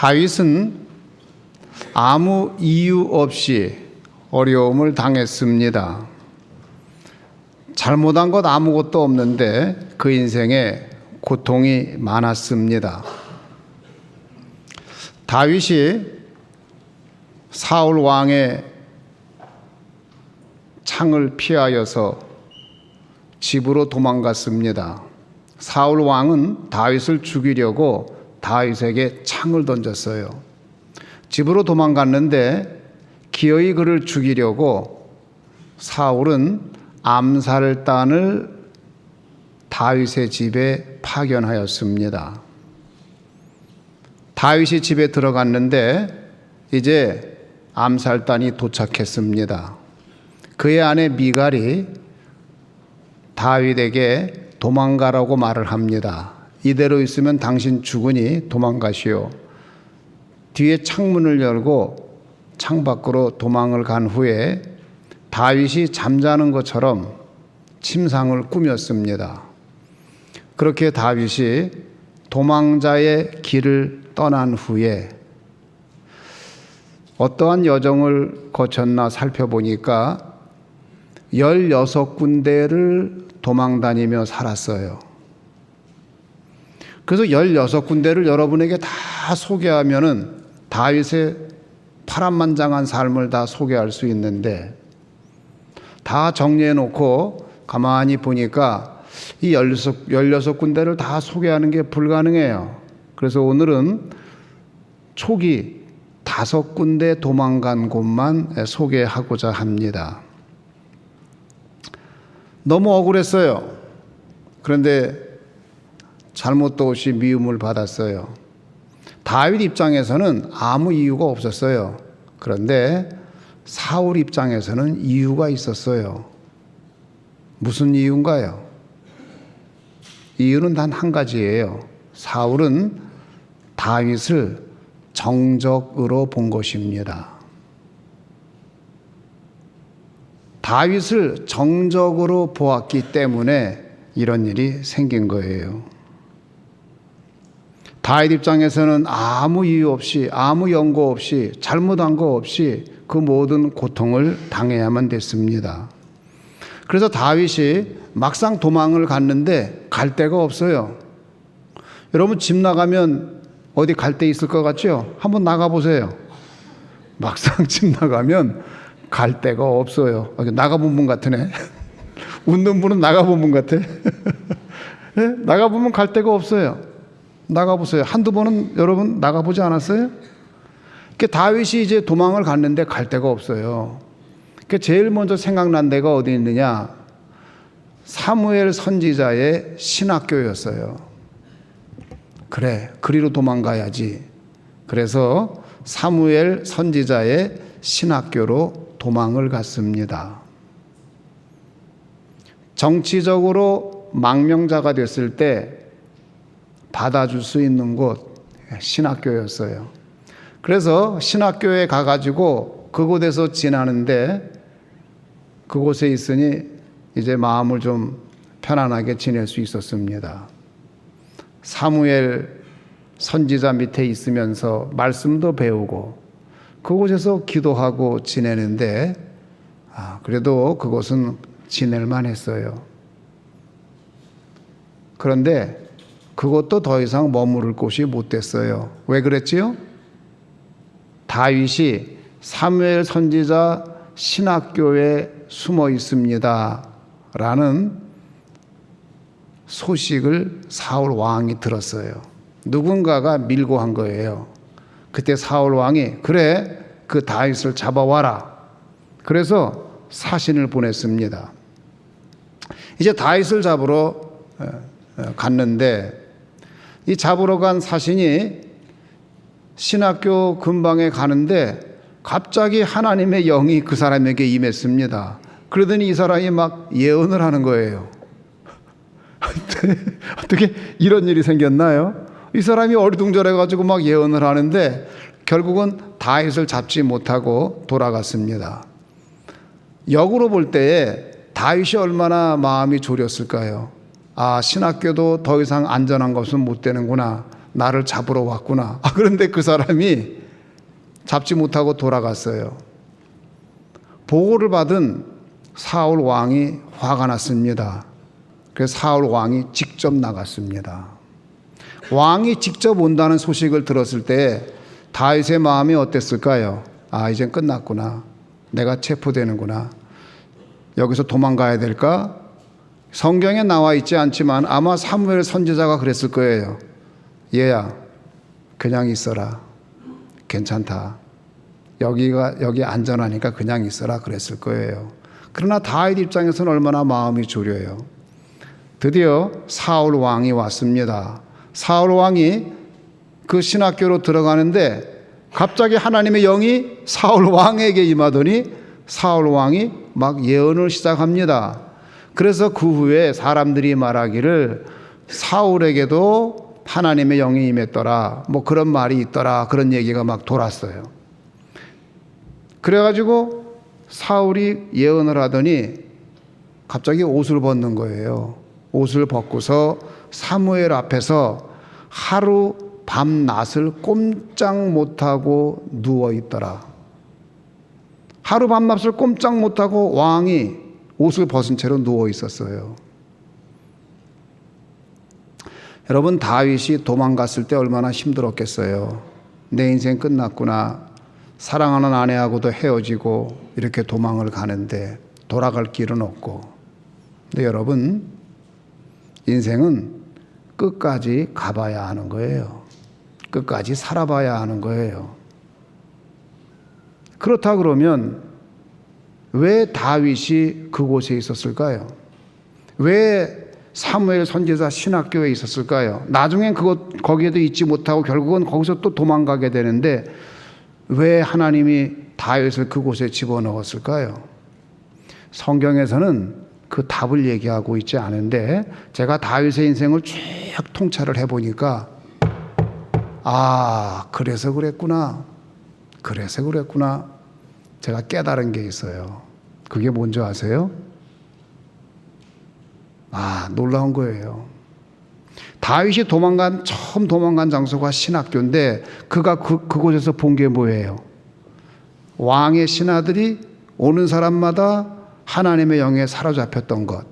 다윗은 아무 이유 없이 어려움을 당했습니다. 잘못한 것 아무것도 없는데 그 인생에 고통이 많았습니다. 다윗이 사울 왕의 창을 피하여서 집으로 도망갔습니다. 사울 왕은 다윗을 죽이려고 다윗에게 창을 던졌어요. 집으로 도망갔는데 기어이 그를 죽이려고 사울은 암살단을 다윗의 집에 파견하였습니다. 다윗이 집에 들어갔는데 이제 암살단이 도착했습니다. 그의 아내 미갈이 다윗에게 도망가라고 말을 합니다. 이대로 있으면 당신 죽으니 도망가시오. 뒤에 창문을 열고 창밖으로 도망을 간 후에 다윗이 잠자는 것처럼 침상을 꾸몄습니다. 그렇게 다윗이 도망자의 길을 떠난 후에 어떠한 여정을 거쳤나 살펴보니까 16군데를 도망다니며 살았어요. 그래서 16군데를 여러분에게 다 소개하면은 다윗의 파란만장한 삶을 다 소개할 수 있는데 다 정리해 놓고 가만히 보니까 이 16군데를 다 소개하는 게 불가능해요. 그래서 오늘은 초기 5군데 도망간 곳만 소개하고자 합니다. 너무 억울했어요. 그런데 잘못도 없이 미움을 받았어요. 다윗 입장에서는 아무 이유가 없었어요. 그런데 사울 입장에서는 이유가 있었어요. 무슨 이유인가요? 이유는 단 한 가지예요. 사울은 다윗을 정적으로 본 것입니다. 다윗을 정적으로 보았기 때문에 이런 일이 생긴 거예요. 다윗 입장에서는 아무 이유 없이, 아무 연고 없이, 잘못한 거 없이 그 모든 고통을 당해야만 됐습니다. 그래서 다윗이 막상 도망을 갔는데 갈 데가 없어요. 여러분 집 나가면 어디 갈 데 있을 것 같죠? 한번 나가보세요. 막상 집 나가면 갈 데가 없어요. 나가본 분 같으네. 웃는 분은 나가본 분 같아. 네? 나가보면 갈 데가 없어요. 나가보세요. 한두 번은 여러분 나가보지 않았어요? 다윗이 이제 도망을 갔는데 갈 데가 없어요. 제일 먼저 생각난 데가 어디 있느냐? 사무엘 선지자의 신학교였어요. 그래, 그리로 도망가야지. 그래서 사무엘 선지자의 신학교로 도망을 갔습니다. 정치적으로 망명자가 됐을 때 받아줄 수 있는 곳 신학교였어요. 그래서 신학교에 가가지고 그곳에서 지내는데 그곳에 있으니 이제 마음을 좀 편안하게 지낼 수 있었습니다. 사무엘 선지자 밑에 있으면서 말씀도 배우고 그곳에서 기도하고 지내는데 그래도 그곳은 지낼만 했어요. 그런데 그것도 더 이상 머무를 곳이 못 됐어요. 왜 그랬지요? 다윗이 사무엘 선지자 신학교에 숨어 있습니다 라는 소식을 사울 왕이 들었어요. 누군가가 밀고 한 거예요. 그때 사울 왕이 그래, 그 다윗을 잡아와라. 그래서 사신을 보냈습니다. 이제 다윗을 잡으러 갔는데 이 잡으러 간 사신이 신학교 근방에 가는데 갑자기 하나님의 영이 그 사람에게 임했습니다. 그러더니 이 사람이 막 예언을 하는 거예요. 어떻게 이런 일이 생겼나요? 이 사람이 어리둥절해가지고 막 예언을 하는데 결국은 다윗을 잡지 못하고 돌아갔습니다. 역으로 볼 때에 다윗이 얼마나 마음이 졸였을까요? 신학교도 더 이상 안전한 것은 못 되는구나. 나를 잡으러 왔구나. 그런데 그 사람이 잡지 못하고 돌아갔어요. 보고를 받은 사울 왕이 화가 났습니다. 그래서 사울 왕이 직접 나갔습니다. 왕이 직접 온다는 소식을 들었을 때 다윗의 마음이 어땠을까요? 이젠 끝났구나. 내가 체포되는구나. 여기서 도망가야 될까? 성경에 나와 있지 않지만 아마 사무엘 선지자가 그랬을 거예요. 얘야, 그냥 있어라. 괜찮다. 여기 안전하니까 그냥 있어라 그랬을 거예요. 그러나 다윗 입장에서는 얼마나 마음이 졸여요. 드디어 사울 왕이 왔습니다. 사울 왕이 그 신학교로 들어가는데 갑자기 하나님의 영이 사울 왕에게 임하더니 사울 왕이 막 예언을 시작합니다. 그래서 그 후에 사람들이 말하기를 사울에게도 하나님의 영이 임했더라. 뭐 그런 말이 있더라. 그런 얘기가 막 돌았어요. 그래가지고 사울이 예언을 하더니 갑자기 옷을 벗는 거예요. 옷을 벗고서 사무엘 앞에서 하루 밤낮을 꼼짝 못하고 누워있더라. 하루 밤낮을 꼼짝 못하고 왕이 옷을 벗은 채로 누워있었어요. 여러분, 다윗이 도망갔을 때 얼마나 힘들었겠어요. 내 인생 끝났구나. 사랑하는 아내하고도 헤어지고 이렇게 도망을 가는데 돌아갈 길은 없고. 근데 여러분, 인생은 끝까지 가봐야 하는 거예요. 끝까지 살아봐야 하는 거예요. 그렇다 그러면 왜 다윗이 그곳에 있었을까요? 왜 사무엘 선지자 신학교에 있었을까요? 나중엔 거기에도 있지 못하고 결국은 거기서 또 도망가게 되는데 왜 하나님이 다윗을 그곳에 집어넣었을까요? 성경에서는 그 답을 얘기하고 있지 않은데 제가 다윗의 인생을 쭉 통찰을 해보니까 그래서 그랬구나. 제가 깨달은 게 있어요. 그게 뭔지 아세요? 놀라운 거예요. 다윗이 처음 도망간 장소가 신학교인데 그가 그곳에서 본 게 뭐예요? 왕의 신하들이 오는 사람마다 하나님의 영에 사로잡혔던 것.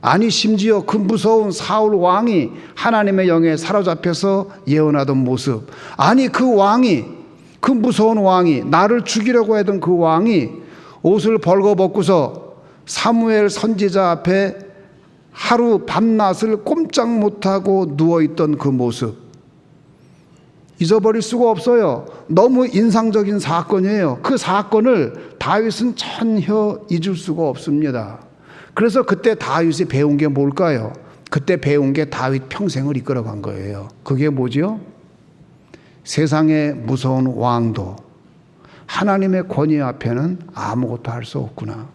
아니, 심지어 그 무서운 사울 왕이 하나님의 영에 사로잡혀서 예언하던 모습. 아니, 그 무서운 왕이, 나를 죽이려고 하던 그 왕이 옷을 벌거벗고서 사무엘 선지자 앞에 하루 밤낮을 꼼짝 못하고 누워있던 그 모습. 잊어버릴 수가 없어요. 너무 인상적인 사건이에요. 그 사건을 다윗은 전혀 잊을 수가 없습니다. 그래서 그때 다윗이 배운 게 뭘까요? 그때 배운 게 다윗 평생을 이끌어간 거예요. 그게 뭐죠? 세상의 무서운 왕도 하나님의 권위 앞에는 아무것도 할 수 없구나.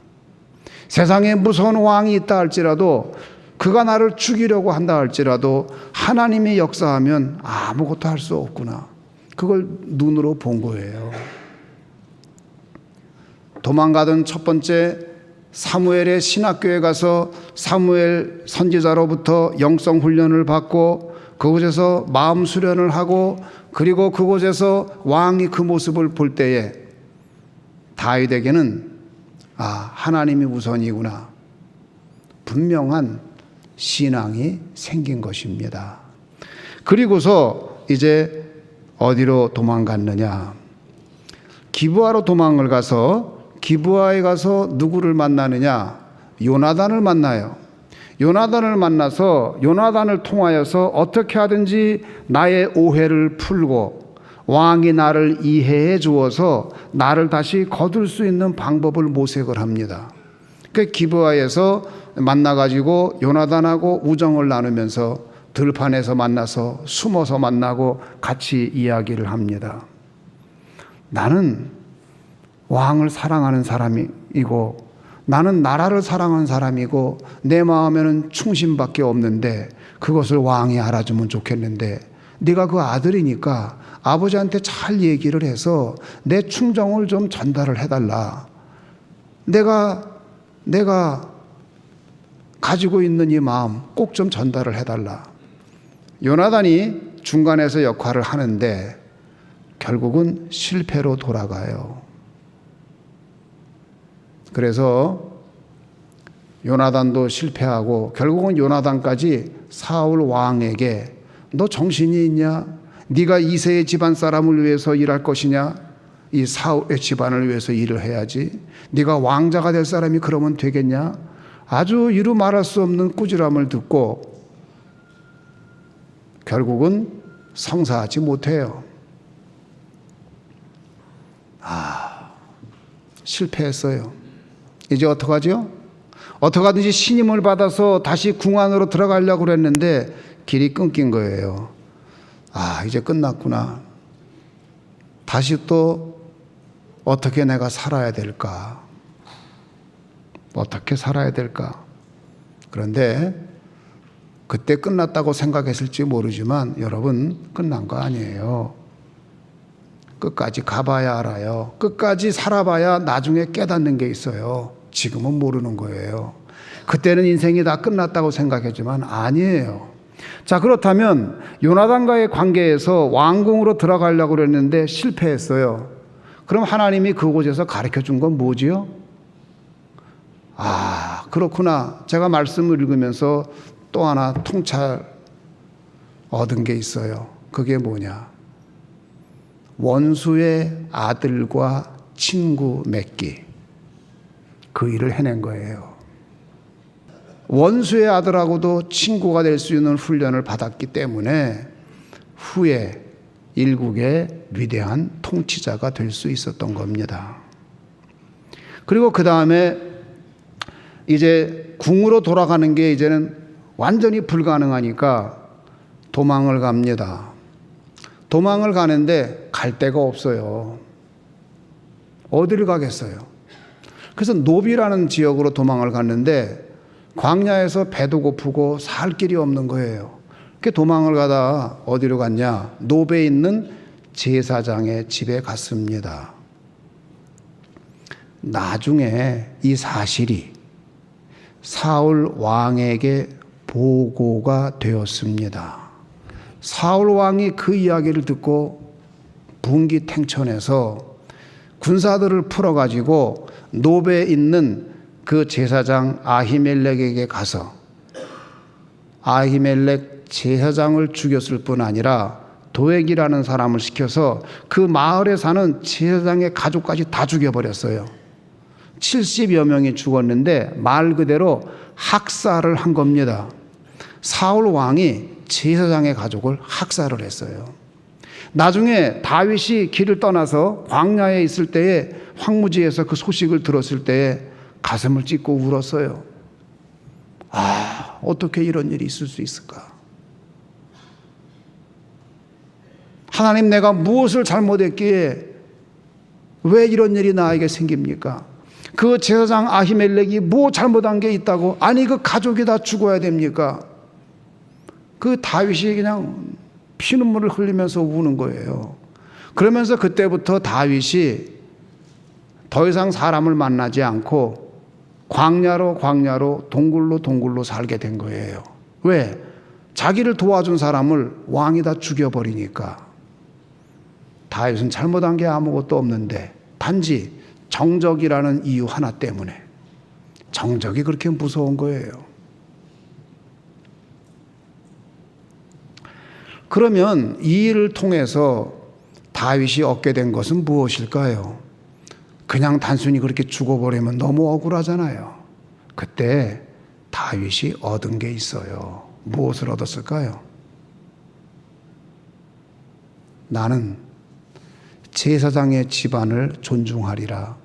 세상에 무서운 왕이 있다 할지라도, 그가 나를 죽이려고 한다 할지라도 하나님이 역사하면 아무것도 할 수 없구나. 그걸 눈으로 본 거예요. 도망가던 첫 번째 사무엘의 신학교에 가서 사무엘 선지자로부터 영성 훈련을 받고 그곳에서 마음 수련을 하고, 그리고 그곳에서 왕이 그 모습을 볼 때에 다윗에게는 하나님이 우선이구나, 분명한 신앙이 생긴 것입니다. 그리고서 이제 어디로 도망갔느냐? 기브아로 도망을 가서, 기브아에 가서 누구를 만나느냐? 요나단을 만나요. 요나단을 만나서 요나단을 통하여서 어떻게 하든지 나의 오해를 풀고 왕이 나를 이해해 주어서 나를 다시 거둘 수 있는 방법을 모색을 합니다. 그 기브아에서 만나가지고 요나단하고 우정을 나누면서 들판에서 만나서 숨어서 만나고 같이 이야기를 합니다. 나는 왕을 사랑하는 사람이고 나는 나라를 사랑하는 사람이고 내 마음에는 충심밖에 없는데 그것을 왕이 알아주면 좋겠는데 네가 그 아들이니까 아버지한테 잘 얘기를 해서 내 충정을 좀 전달을 해달라. 내가 가지고 있는 이 마음 꼭 좀 전달을 해달라. 요나단이 중간에서 역할을 하는데 결국은 실패로 돌아가요. 그래서 요나단도 실패하고 결국은 요나단까지 사울 왕에게 너 정신이 있냐? 네가 이새의 집안 사람을 위해서 일할 것이냐? 이 사울의 집안을 위해서 일을 해야지. 네가 왕자가 될 사람이 그러면 되겠냐? 아주 이루 말할 수 없는 꾸지람을 듣고 결국은 성사하지 못해요. 실패했어요. 이제 어떡하죠? 어떡하든지 신임을 받아서 다시 궁 안으로 들어가려고 그랬는데 길이 끊긴 거예요. 이제 끝났구나. 다시 또 어떻게 내가 살아야 될까? 어떻게 살아야 될까? 그런데 그때 끝났다고 생각했을지 모르지만 여러분, 끝난 거 아니에요. 끝까지 가봐야 알아요. 끝까지 살아봐야 나중에 깨닫는 게 있어요. 지금은 모르는 거예요. 그때는 인생이 다 끝났다고 생각했지만 아니에요. 자, 그렇다면 요나단과의 관계에서 왕궁으로 들어가려고 그랬는데 실패했어요. 그럼 하나님이 그곳에서 가르쳐 준 건 뭐지요? 그렇구나. 제가 말씀을 읽으면서 또 하나 통찰 얻은 게 있어요. 그게 뭐냐? 원수의 아들과 친구 맺기. 그 일을 해낸 거예요. 원수의 아들하고도 친구가 될 수 있는 훈련을 받았기 때문에 후에 일국의 위대한 통치자가 될 수 있었던 겁니다. 그리고 그 다음에 이제 궁으로 돌아가는 게 이제는 완전히 불가능하니까 도망을 갑니다. 도망을 가는데 갈 데가 없어요. 어디를 가겠어요? 그래서 노비라는 지역으로 도망을 갔는데 광야에서 배도 고프고 살 길이 없는 거예요. 그 도망을 가다 어디로 갔냐? 노베에 있는 제사장의 집에 갔습니다. 나중에 이 사실이 사울 왕에게 보고가 되었습니다. 사울 왕이 그 이야기를 듣고 분기탱천해서 군사들을 풀어가지고 노베에 있는 그 제사장 아히멜렉에게 가서 아히멜렉 제사장을 죽였을 뿐 아니라 도액이라는 사람을 시켜서 그 마을에 사는 제사장의 가족까지 다 죽여버렸어요. 70여 명이 죽었는데 말 그대로 학살을 한 겁니다. 사울 왕이 제사장의 가족을 학살을 했어요. 나중에 다윗이 길을 떠나서 광야에 있을 때에 황무지에서 그 소식을 들었을 때에 가슴을 찢고 울었어요. 어떻게 이런 일이 있을 수 있을까? 하나님, 내가 무엇을 잘못했기에 왜 이런 일이 나에게 생깁니까? 그 제사장 아히멜렉이 뭐 잘못한 게 있다고? 아니, 그 가족이 다 죽어야 됩니까? 그 다윗이 그냥 피눈물을 흘리면서 우는 거예요. 그러면서 그때부터 다윗이 더 이상 사람을 만나지 않고 광야로 동굴로 살게 된 거예요. 왜? 자기를 도와준 사람을 왕이 다 죽여버리니까. 다윗은 잘못한 게 아무것도 없는데 단지 정적이라는 이유 하나 때문에, 정적이 그렇게 무서운 거예요. 그러면 이 일을 통해서 다윗이 얻게 된 것은 무엇일까요? 그냥 단순히 그렇게 죽어버리면 너무 억울하잖아요. 그때 다윗이 얻은 게 있어요. 무엇을 얻었을까요? 나는 제사장의 집안을 존중하리라.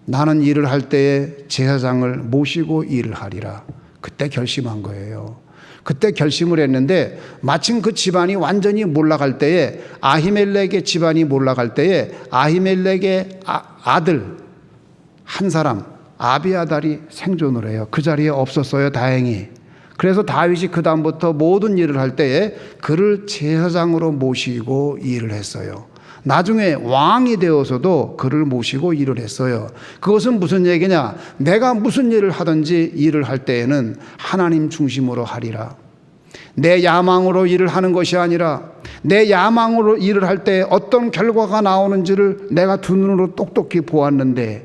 나는 일을 할 때에 제사장을 모시고 일을 하리라. 그때 결심한 거예요. 그때 결심을 했는데 마침 그 집안이 완전히 몰락할 때에, 아히멜렉의 집안이 몰락할 때에 아히멜렉의 아들 한 사람 아비아달이 생존을 해요. 그 자리에 없었어요, 다행히. 그래서 다윗이 그 다음부터 모든 일을 할 때에 그를 제사장으로 모시고 일을 했어요. 나중에 왕이 되어서도 그를 모시고 일을 했어요. 그것은 무슨 얘기냐? 내가 무슨 일을 하든지 일을 할 때에는 하나님 중심으로 하리라. 내 야망으로 일을 하는 것이 아니라 내 야망으로 일을 할 때 어떤 결과가 나오는지를 내가 두 눈으로 똑똑히 보았는데,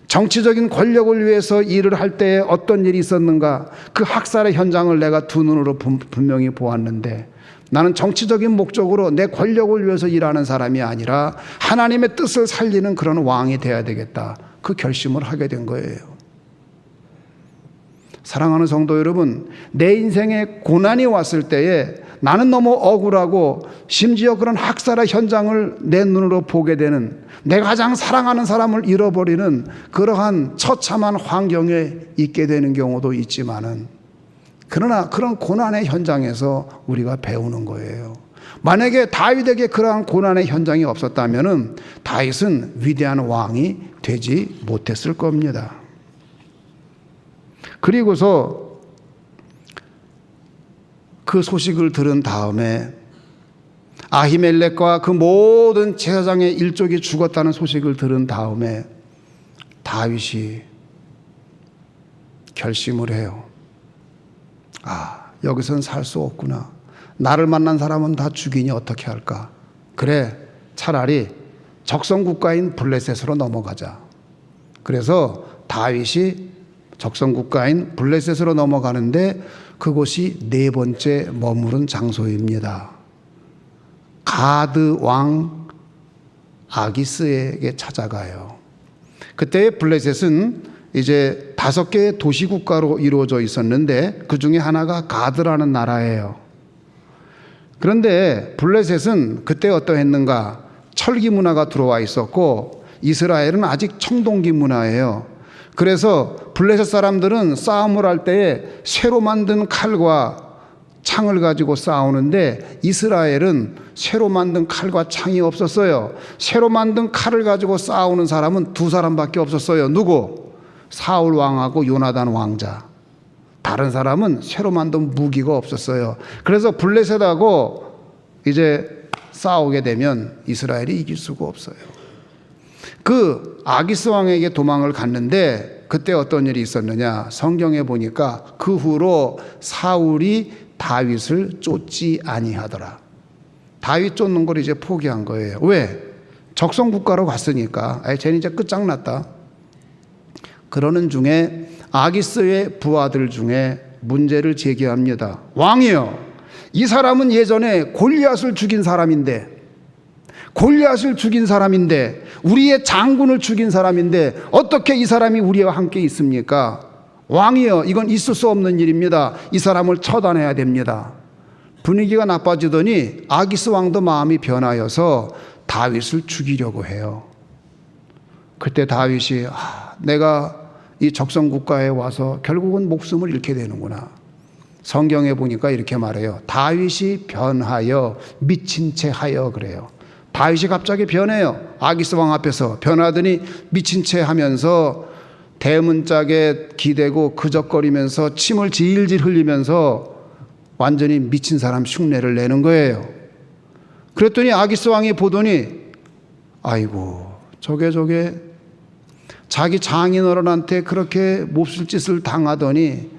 정치적인 권력을 위해서 일을 할 때 어떤 일이 있었는가, 그 학살의 현장을 내가 두 눈으로 분명히 보았는데, 나는 정치적인 목적으로 내 권력을 위해서 일하는 사람이 아니라 하나님의 뜻을 살리는 그런 왕이 돼야 되겠다, 그 결심을 하게 된 거예요. 사랑하는 성도 여러분, 내 인생에 고난이 왔을 때에 나는 너무 억울하고 심지어 그런 학살의 현장을 내 눈으로 보게 되는, 내가 가장 사랑하는 사람을 잃어버리는 그러한 처참한 환경에 있게 되는 경우도 있지만은, 그러나 그런 고난의 현장에서 우리가 배우는 거예요. 만약에 다윗에게 그러한 고난의 현장이 없었다면은 다윗은 위대한 왕이 되지 못했을 겁니다. 그리고서 그 소식을 들은 다음에 아히멜렉과 그 모든 제사장의 일족이 죽었다는 소식을 들은 다음에 다윗이 결심을 해요. 여기서는 살 수 없구나. 나를 만난 사람은 다 죽이니 어떻게 할까? 그래, 차라리 적성국가인 블레셋으로 넘어가자. 그래서 다윗이 적성국가인 블레셋으로 넘어가는데, 그곳이 네 번째 머무른 장소입니다. 가드 왕 아기스에게 찾아가요. 그때 블레셋은 이제 5개의 도시국가로 이루어져 있었는데, 그 중에 하나가 가드라는 나라예요. 그런데 블레셋은 그때 어떠했는가? 철기 문화가 들어와 있었고, 이스라엘은 아직 청동기 문화예요. 그래서 블레셋 사람들은 싸움을 할 때에 새로 만든 칼과 창을 가지고 싸우는데, 이스라엘은 새로 만든 칼과 창이 없었어요. 새로 만든 칼을 가지고 싸우는 사람은 2사람밖에 없었어요. 누구? 사울 왕하고 요나단 왕자. 다른 사람은 새로 만든 무기가 없었어요. 그래서 블레셋하고 이제 싸우게 되면 이스라엘이 이길 수가 없어요. 그 아기스 왕에게 도망을 갔는데, 그때 어떤 일이 있었느냐? 성경에 보니까 그 후로 사울이 다윗을 쫓지 아니하더라. 다윗 쫓는 걸 이제 포기한 거예요. 왜? 적성국가로 갔으니까. 쟤는 이제 끝장났다. 그러는 중에 아기스의 부하들 중에 문제를 제기합니다. 왕이여, 이 사람은 예전에 골리앗을 죽인 사람인데, 우리의 장군을 죽인 사람인데 어떻게 이 사람이 우리와 함께 있습니까? 왕이여, 이건 있을 수 없는 일입니다. 이 사람을 처단해야 됩니다. 분위기가 나빠지더니 아기스 왕도 마음이 변하여서 다윗을 죽이려고 해요. 그때 다윗이 내가 이 적성국가에 와서 결국은 목숨을 잃게 되는구나. 성경에 보니까 이렇게 말해요. 다윗이 변하여 미친 채 하여, 그래요. 다윗이 갑자기 변해요. 아기스 왕 앞에서 변하더니 미친 채 하면서 대문짝에 기대고 그적거리면서 침을 질질 흘리면서 완전히 미친 사람 흉내를 내는 거예요. 그랬더니 아기스 왕이 보더니, 아이고, 저게 자기 장인어른한테 그렇게 몹쓸 짓을 당하더니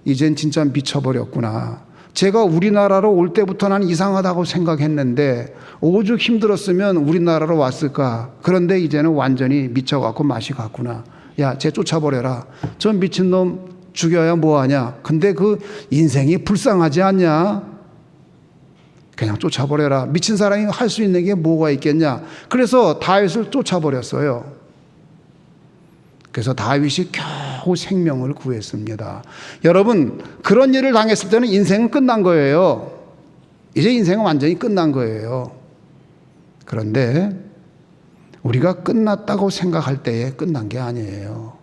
이젠 진짜 미쳐버렸구나. 제가 우리나라로 올 때부터 난 이상하다고 생각했는데 오죽 힘들었으면 우리나라로 왔을까. 그런데 이제는 완전히 미쳐갖고 맛이 갔구나. 야, 쟤 쫓아버려라. 저 미친놈 죽여야 뭐하냐. 근데 그 인생이 불쌍하지 않냐. 그냥 쫓아버려라. 미친 사람이 할 수 있는 게 뭐가 있겠냐. 그래서 다윗을 쫓아버렸어요. 그래서 다윗이 겨우 생명을 구했습니다. 여러분, 그런 일을 당했을 때는 인생은 끝난 거예요. 이제 인생은 완전히 끝난 거예요. 그런데 우리가 끝났다고 생각할 때에 끝난 게 아니에요.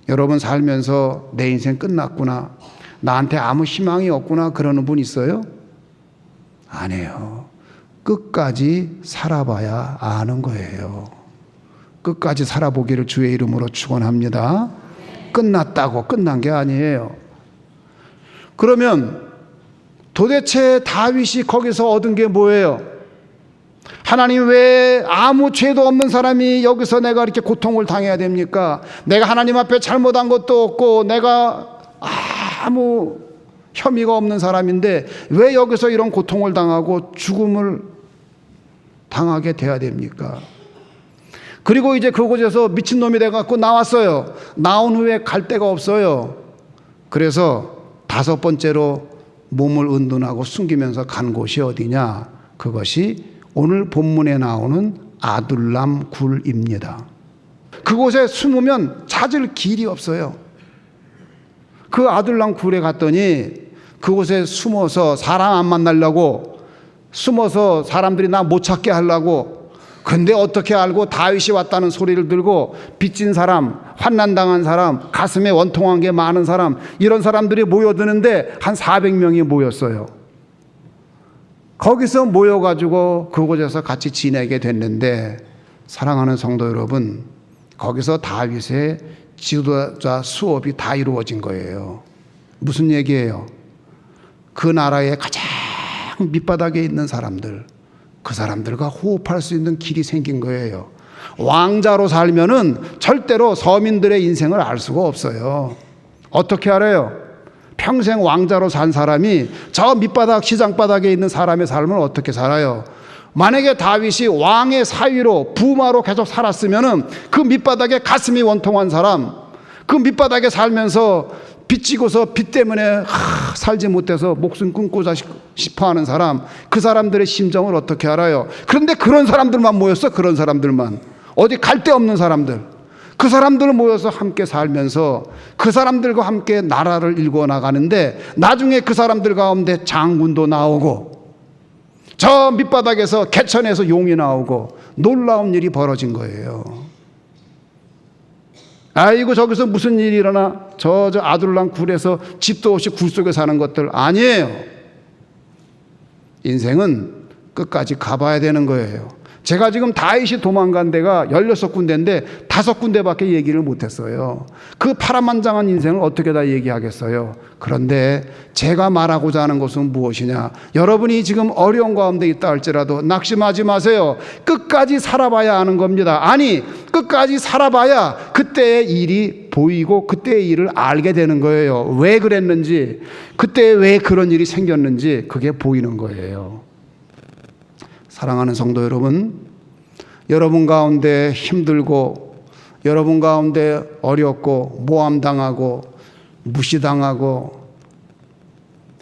여러분 살면서 내 인생 끝났구나, 나한테 아무 희망이 없구나 그러는 분 있어요? 아니에요. 끝까지 살아봐야 아는 거예요. 끝까지 살아보기를 주의 이름으로 축원합니다. 끝났다고 끝난 게 아니에요. 그러면 도대체 다윗이 거기서 얻은 게 뭐예요? 하나님, 왜 아무 죄도 없는 사람이 여기서 내가 이렇게 고통을 당해야 됩니까? 내가 하나님 앞에 잘못한 것도 없고 내가 아무 혐의가 없는 사람인데 왜 여기서 이런 고통을 당하고 죽음을 당하게 돼야 됩니까? 그리고 이제 그곳에서 미친놈이 돼갖고 나왔어요. 나온 후에 갈 데가 없어요. 그래서 5번째로 몸을 은둔하고 숨기면서 간 곳이 어디냐? 그것이 오늘 본문에 나오는 아둘람 굴입니다. 그곳에 숨으면 찾을 길이 없어요. 그 아둘람 굴에 갔더니 그곳에 숨어서 사람 안 만나려고, 숨어서 사람들이 나 못 찾게 하려고. 근데 어떻게 알고 다윗이 왔다는 소리를 들고 빚진 사람, 환난당한 사람, 가슴에 원통한 게 많은 사람, 이런 사람들이 모여드는데 한 400명이 모였어요. 거기서 모여가지고 그곳에서 같이 지내게 됐는데, 사랑하는 성도 여러분, 거기서 다윗의 지도자 수업이 다 이루어진 거예요. 무슨 얘기예요? 그 나라의 가장 밑바닥에 있는 사람들, 그 사람들과 호흡할 수 있는 길이 생긴 거예요. 왕자로 살면은 절대로 서민들의 인생을 알 수가 없어요. 어떻게 알아요? 평생 왕자로 산 사람이 저 밑바닥 시장바닥에 있는 사람의 삶을 어떻게 살아요? 만약에 다윗이 왕의 사위로 부마로 계속 살았으면은 그 밑바닥에 가슴이 원통한 사람, 그 밑바닥에 살면서 빚지고서 빚 때문에 살지 못해서 목숨 끊고자 싶어하는 사람, 그 사람들의 심정을 어떻게 알아요? 그런데 그런 사람들만 모였어. 그런 사람들만, 어디 갈 데 없는 사람들, 그 사람들 모여서 함께 살면서 그 사람들과 함께 나라를 일궈 나가는데, 나중에 그 사람들 가운데 장군도 나오고 저 밑바닥에서 개천에서 용이 나오고 놀라운 일이 벌어진 거예요. 아이고 저기서 무슨 일이 일어나, 저 아둘람 굴에서 집도 없이 굴 속에 사는 것들 아니에요. 인생은 끝까지 가봐야 되는 거예요. 제가 지금 다윗이 도망간 데가 16군데인데 5군데밖에 얘기를 못했어요. 그 파란만장한 인생을 어떻게 다 얘기하겠어요. 그런데 제가 말하고자 하는 것은 무엇이냐, 여러분이 지금 어려운 가운데 있다 할지라도 낙심하지 마세요. 끝까지 살아봐야 하는 겁니다. 아니, 끝까지 살아봐야 그때의 일이 보이고 그때의 일을 알게 되는 거예요. 왜 그랬는지, 그때 왜 그런 일이 생겼는지 그게 보이는 거예요. 사랑하는 성도 여러분, 여러분 가운데 힘들고, 여러분 가운데 어렵고, 모함당하고, 무시당하고,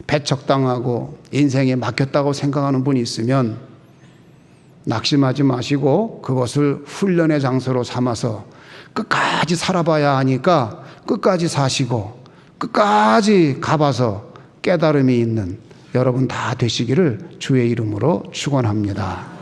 배척당하고, 인생에 막혔다고 생각하는 분이 있으면 낙심하지 마시고 그것을 훈련의 장소로 삼아서 끝까지 살아봐야 하니까 끝까지 사시고 끝까지 가봐서 깨달음이 있는 여러분 다 되시기를 주의 이름으로 축원합니다.